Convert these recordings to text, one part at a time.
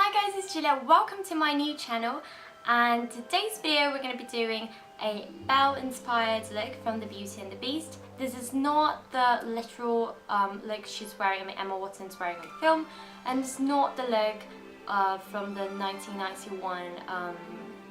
Hi guys, it's Giulia. Welcome to my new channel, and today's video we're going to be doing a Belle inspired look from the Beauty and the Beast. This is not the literal look she's wearing, Emma Watson's wearing in the film, and it's not the look from the 1991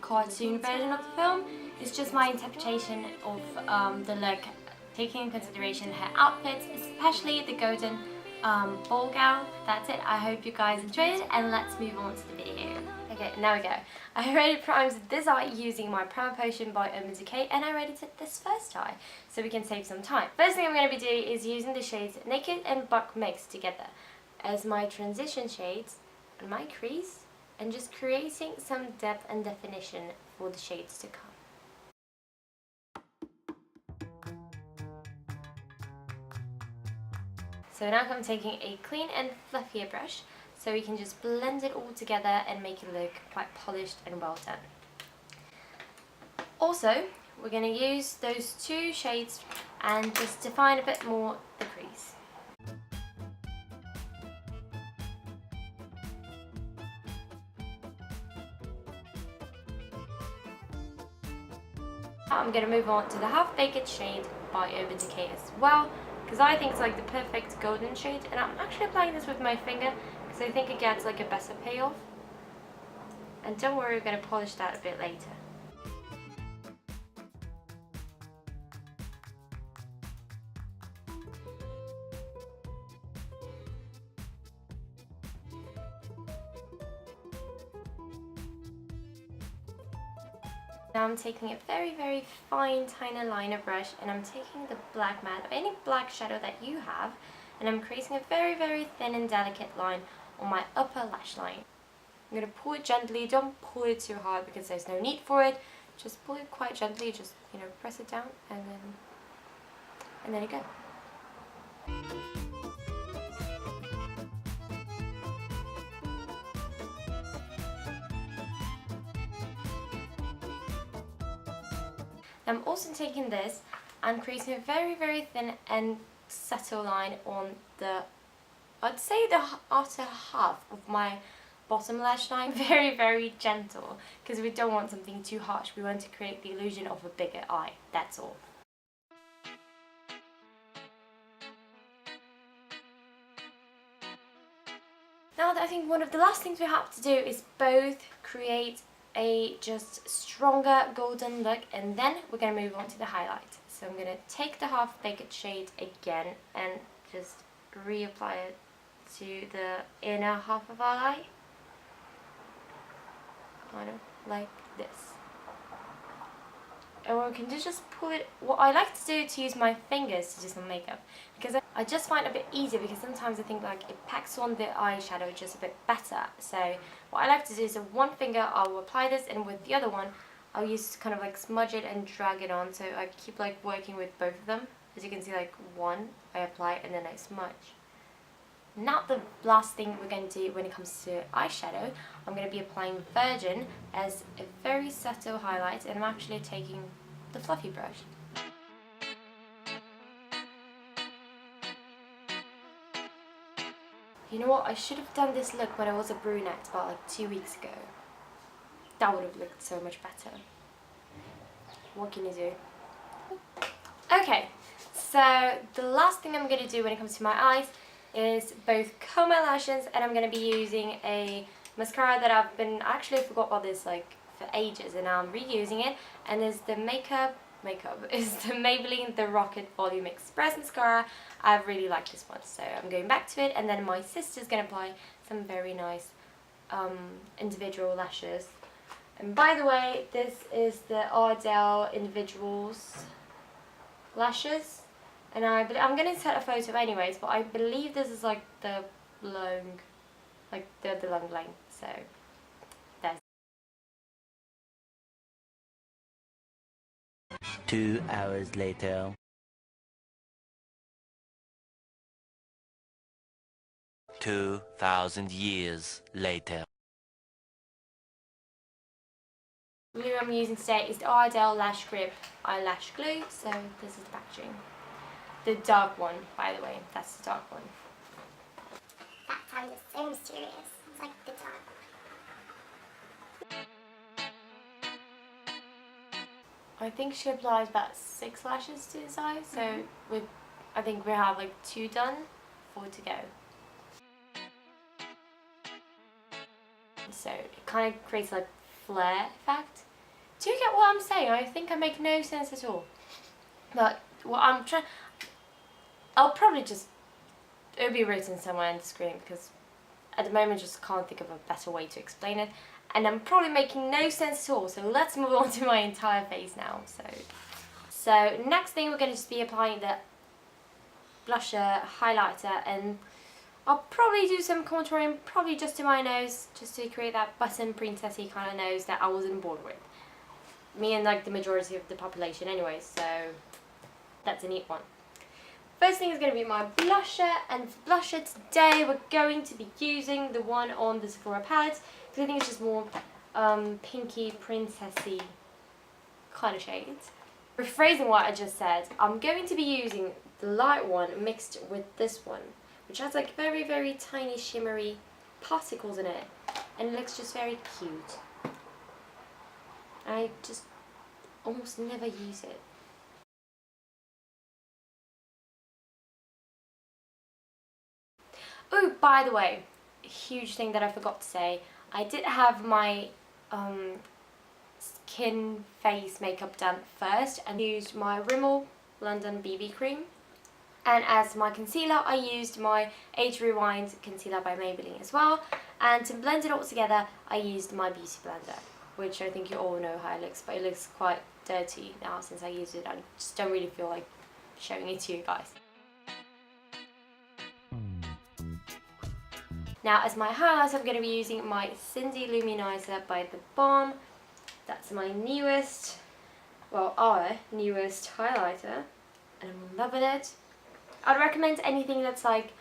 cartoon version of the film. It's just my interpretation of the look, taking into consideration her outfits, especially the golden ball gown. That's it. I hope you guys enjoyed it, and let's move on to the video. Okay, now we go. I already primed this eye using my Primer Potion by Decay, and I already did this first eye, so we can save some time. First thing I'm going to be doing is using the shades Naked and Buck mixed together as my transition shades on my crease, and just creating some depth and definition for the shades to come. So now I'm taking a clean and fluffier brush so we can just blend it all together and make it look quite polished and well done. Also, we're going to use those two shades and just define a bit more the crease. Now I'm going to move on to the Half Baked shade by Decay as well, because I think it's like the perfect golden shade, and I'm actually applying this with my finger because I think it gets like a better payoff. And don't worry, we're going to polish that a bit later. Now I'm taking a very fine tiny liner brush, and I'm taking the black matte or any black shadow that you have, and I'm creating a very thin and delicate line on my upper lash line. I'm going to pull it gently. Don't pull it too hard because there's no need for it. Just pull it quite gently, just, you know, press it down, and there you go. I'm also taking this and creating a very thin and subtle line on the, I'd say the outer half of my bottom lash line. Very gentle, because we don't want something too harsh. We want to create the illusion of a bigger eye, that's all. Now I think one of the last things we have to do is both create a just stronger golden look, and then we're going to move on to the highlight. So I'm going to take the Half Baked shade again and just reapply it to the inner half of our eye, kind of like this. And we can just pull it. What I like to do is to use my fingers to do some makeup, because I just find it a bit easier, because sometimes I think like it packs on the eyeshadow just a bit better. So what I like to do is with one finger I will apply this, and with the other one I'll use to kind of like smudge it and drag it on, so I keep like working with both of them. As you can see, like one I apply and then I smudge. Now the last thing we're going to do when it comes to eyeshadow, I'm going to be applying Virgin as a very subtle highlight, and I'm actually taking the fluffy brush. You know what, I should have done this look when I was a brunette about like 2 weeks ago. That would have looked so much better. What can you do? Okay, so the last thing I'm going to do when it comes to my eyes is both comb my lashes, and I'm going to be using a mascara that I've been, actually I forgot about this like for ages, and now I'm reusing it, and it's the is the Maybelline The Rocket Volume Express Mascara. I really like this one, so I'm going back to it, and then my sister's going to apply some very nice individual lashes. And by the way, this is the Ardel Individuals lashes. And I'm going to set a photo anyways, but I believe this is like the long, like the long length, so there's. 2 hours later. 2,000 years later. The glue I'm using today is the Ardel Lash Grip Eyelash Glue, so this is the packaging. The dark one, by the way, that's the dark one. That sounded so mysterious. It's like the dark one. I think she applies about 6 lashes to this eye, so I think we have like 2 done, 4 to go. So it kind of creates like flare effect. Do you get what I'm saying? I think I make no sense at all. But what I'm trying, I'll probably just, it'll be written somewhere on the screen because at the moment I just can't think of a better way to explain it. And I'm probably making no sense at all. So let's move on to my entire face now. So next thing we're going to just be applying the blusher, highlighter, and I'll probably do some contouring, probably just to my nose, just to create that button princessy kind of nose that I wasn't born with. Me and like the majority of the population anyway, so that's a neat one. First thing is going to be my blusher, and for blusher today we're going to be using the one on the Sephora palette, because I think it's just more pinky, princessy kind of shades. Rephrasing what I just said, I'm going to be using the light one mixed with this one, which has like very, very tiny shimmery particles in it, and it looks just very cute. I just almost never use it. Oh, by the way, a huge thing that I forgot to say, I did have my skin face makeup done first and used my Rimmel London BB cream. And as my concealer, I used my Age Rewind concealer by Maybelline as well. And to blend it all together, I used my beauty blender, which I think you all know how it looks, but it looks quite dirty now since I used it. I just don't really feel like showing it to you guys. Now as my highlighter, I'm going to be using my Cindy Luminizer by The Balm. That's my newest, well, our newest highlighter, and I'm loving it. I'd recommend anything that's like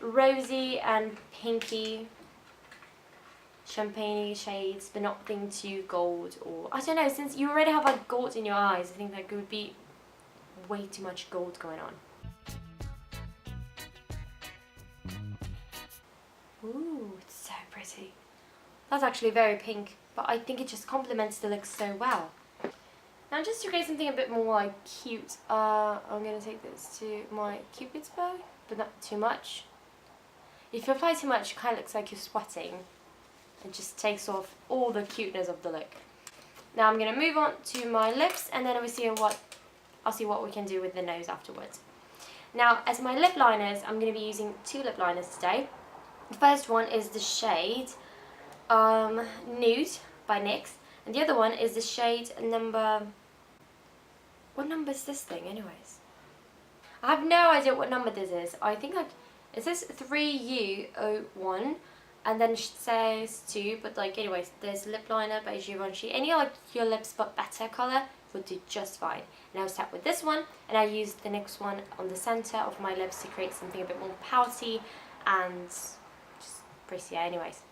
rosy and pinky, champagne shades, but nothing too gold, or I don't know, since you already have like gold in your eyes, I think that would be way too much gold going on. Ooh, it's so pretty. That's actually very pink, but I think it just complements the look so well. Now just to create something a bit more like cute, I'm going to take this to my Cupid's bow, but not too much. If you apply too much, it kind of looks like you're sweating. It just takes off all the cuteness of the look. Now I'm going to move on to my lips, and then I'll see what we can do with the nose afterwards. Now as my lip liners, I'm going to be using 2 lip liners today. The first one is the shade Nude by NYX, and the other one is the shade number... What number is this thing anyways? I have no idea what number this is. I think like it says 3U01 and then it says 2, but like anyways, there's lip liner by Givenchy. Any like your lips but better colour would do just fine. And I'll start with this one, and I used the NYX one on the centre of my lips to create something a bit more pouty and just prettier anyways.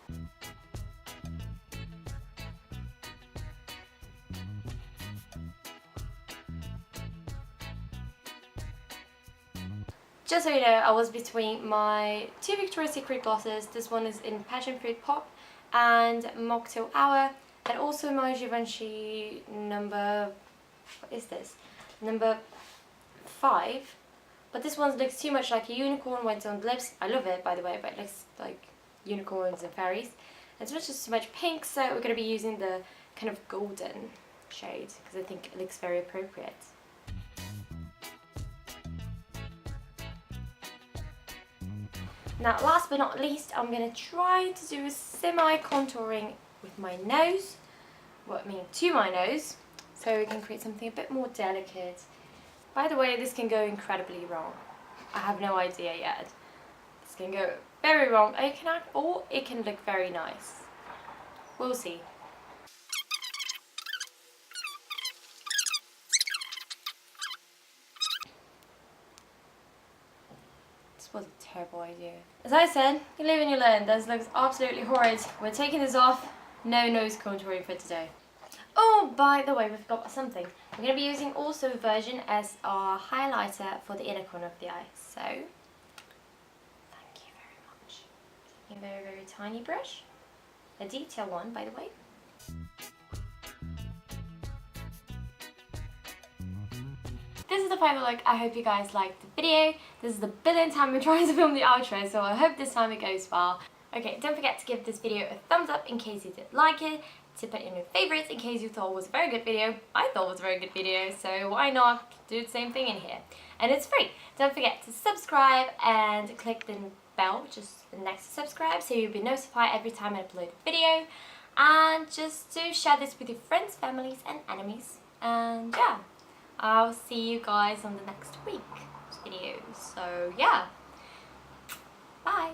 Just so you know, I was between my 2 Victoria's Secret glosses. This one is in Passion Fruit Pop and Mocktail Hour, and also my Givenchy number, what is this? Number 5. But this one looks too much like a unicorn when it's on the lips. I love it, by the way, but it looks like unicorns and fairies. And it's just too much pink, so we're going to be using the kind of golden shade because I think it looks very appropriate. Now last but not least, I'm going to try to do a semi-contouring with my nose, well, I mean to my nose, so we can create something a bit more delicate. By the way, this can go incredibly wrong. I have no idea yet. This can go very wrong, or it can look very nice. We'll see. This was a terrible idea. As I said, you live and you learn. This looks absolutely horrid. We're taking this off. No nose contouring for today. Oh, by the way, we forgot something. We're going to be using also version as our highlighter for the inner corner of the eye. So, thank you very much. Taking a very, very tiny brush. A detail one, by the way. This is the final look. I hope you guys liked the video. This is the billionth time I'm trying to film the outro, so I hope this time it goes well. Okay, don't forget to give this video a thumbs up in case you did like it, to put in your favorites in case you thought it was a very good video. I thought it was a very good video, so why not do the same thing in here? And it's free. Don't forget to subscribe and click the bell, which is next to subscribe, so you'll be notified every time I upload a video. And just to share this with your friends, families and enemies. And yeah, I'll see you guys on the next week's video. So yeah, bye.